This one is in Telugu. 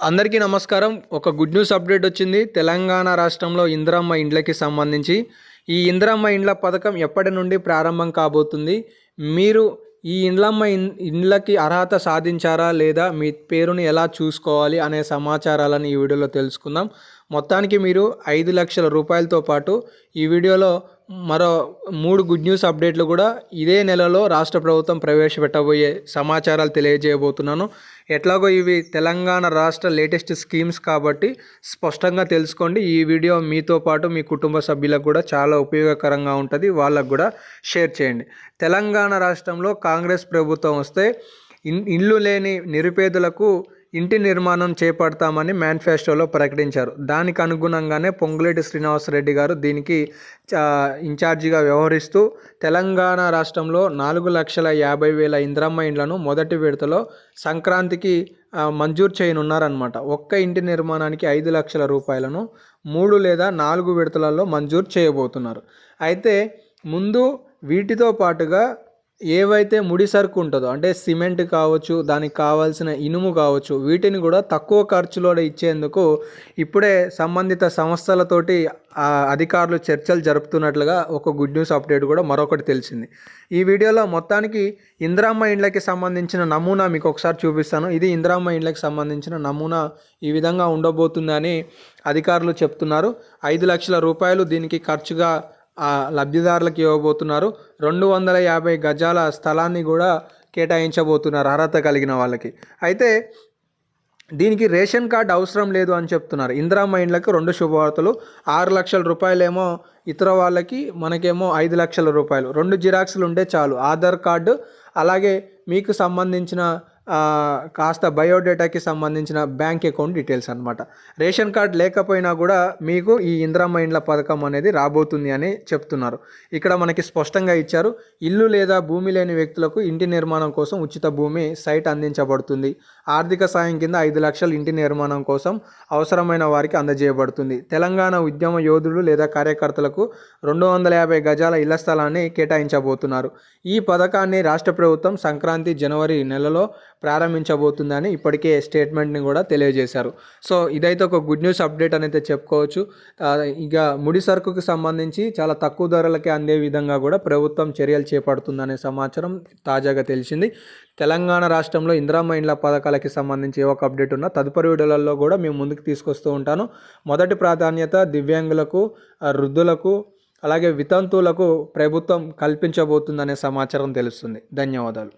అందరికీ నమస్కారం. ఒక గుడ్ న్యూస్ అప్డేట్ వచ్చింది. తెలంగాణ రాష్ట్రంలో ఇందిరమ్మ ఇండ్లకి సంబంధించి ఈ ఇందిరమ్మ ఇండ్ల పథకం ఎప్పటి నుండి ప్రారంభం కాబోతుంది? మీరు ఈ ఇండ్లకి అర్హత సాధించారా లేదా? మీ పేరుని ఎలా చూసుకోవాలి అనే సమాచారాలను ఈ వీడియోలో తెలుసుకుందాం. మొత్తానికి మీరు 5,00,000 రూపాయలతో పాటు ఈ వీడియోలో మరో 3 గుడ్ న్యూస్ అప్డేట్లు కూడా ఇదే నెలలో రాష్ట్ర ప్రభుత్వం ప్రవేశపెట్టబోయే సమాచారాలు తెలియజేయబోతున్నాను. ఎట్లాగో ఇవి తెలంగాణ రాష్ట్ర లేటెస్ట్ స్కీమ్స్ కాబట్టి స్పష్టంగా తెలుసుకోండి. ఈ వీడియో మీతో పాటు మీ కుటుంబ సభ్యులకు కూడా చాలా ఉపయోగకరంగా ఉంటుంది. వాళ్ళకు కూడా షేర్ చేయండి. తెలంగాణ రాష్ట్రంలో కాంగ్రెస్ ప్రభుత్వం వస్తే ఇల్లు లేని నిరుపేదలకు ఇంటి నిర్మాణం చేపడతామని మేనిఫెస్టోలో ప్రకటించారు. దానికి అనుగుణంగానే పొంగులేటి శ్రీనివాసరెడ్డి గారు దీనికి ఇన్ఛార్జిగా వ్యవహరిస్తూ తెలంగాణ రాష్ట్రంలో 4,50,000 ఇందిరమ్మ ఇండ్లను మొదటి విడతలో సంక్రాంతికి మంజూరు చేయనున్నారన్నమాట. ఒక్క ఇంటి నిర్మాణానికి 5,00,000 రూపాయలను 3 లేదా 4 విడతలలో మంజూరు చేయబోతున్నారు. అయితే ముందు వీటితో పాటుగా ఏవైతే ముడి సరుకు ఉంటుందో, అంటే సిమెంట్ కావచ్చు, దానికి కావాల్సిన ఇనుము కావచ్చు, వీటిని కూడా తక్కువ ఖర్చులో ఇచ్చేందుకు ఇప్పుడే సంబంధిత సంస్థలతోటి అధికారులు చర్చలు జరుపుతున్నట్లుగా ఒక గుడ్ న్యూస్ అప్డేట్ కూడా మరొకటి తెలిసింది. ఈ వీడియోలో మొత్తానికి ఇందిరమ్మ ఇండ్లకి సంబంధించిన నమూనా మీకు ఒకసారి చూపిస్తాను. ఇది ఇందిరమ్మ ఇండ్లకి సంబంధించిన నమూనా ఈ విధంగా ఉండబోతుందని అధికారులు చెప్తున్నారు. 5,00,000 రూపాయలు దీనికి ఖర్చుగా లబ్ధిదారులకు ఇవ్వబోతున్నారు. 250 గజాల స్థలాన్ని కూడా కేటాయించబోతున్నారు అర్హత కలిగిన వాళ్ళకి. అయితే దీనికి రేషన్ కార్డు అవసరం లేదు అని చెప్తున్నారు. ఇందిరమ్మ ఇండ్లకు 2 శుభవార్తలు. 6,00,000 రూపాయలేమో ఇతర వాళ్ళకి, మనకేమో 5,00,000 రూపాయలు. 2 జిరాక్స్లు ఉంటే చాలు. ఆధార్ కార్డు, అలాగే మీకు సంబంధించిన కాస్త బయోడేటాకి సంబంధించిన బ్యాంక్ అకౌంట్ డీటెయిల్స్ అనమాట. రేషన్ కార్డ్ లేకపోయినా కూడా మీకు ఈ ఇందిరమ్మ ఇండ్ల పథకం అనేది రాబోతుంది అని చెప్తున్నారు. ఇక్కడ మనకి స్పష్టంగా ఇచ్చారు. ఇల్లు లేదా భూమి లేని వ్యక్తులకు ఇంటి నిర్మాణం కోసం ఉచిత భూమి సైట్ అందించబడుతుంది. ఆర్థిక సాయం కింద 5,00,000 ఇంటి నిర్మాణం కోసం అవసరమైన వారికి అందజేయబడుతుంది. తెలంగాణ ఉద్యమ యోధులు లేదా కార్యకర్తలకు 250 గజాల ఇళ్ల స్థలాన్ని కేటాయించబోతున్నారు. ఈ పథకాన్ని రాష్ట్ర ప్రభుత్వం సంక్రాంతి జనవరి నెలలో ప్రారంభించబోతుందని ఇప్పటికే స్టేట్మెంట్ని కూడా తెలియజేశారు. సో ఇదైతే ఒక గుడ్ న్యూస్ అప్డేట్ అనేది చెప్పుకోవచ్చు. ఇక ముడి సరుకుకి సంబంధించి చాలా తక్కువ ధరలకే అందే విధంగా కూడా ప్రభుత్వం చర్యలు చేపడుతుందనే సమాచారం తాజాగా తెలిసింది. తెలంగాణ రాష్ట్రంలో ఇందిరమ్మ ఇండ్ల పథకాలకి సంబంధించి ఏ ఒక అప్డేట్ ఉన్నా తదుపరి వీడియోలలో కూడా మేము ముందుకు తీసుకొస్తూ ఉంటాను. మొదటి ప్రాధాన్యత దివ్యాంగులకు, వృద్ధులకు, అలాగే వితంతువులకు ప్రభుత్వం కల్పించబోతుందనే సమాచారం తెలుస్తుంది. ధన్యవాదాలు.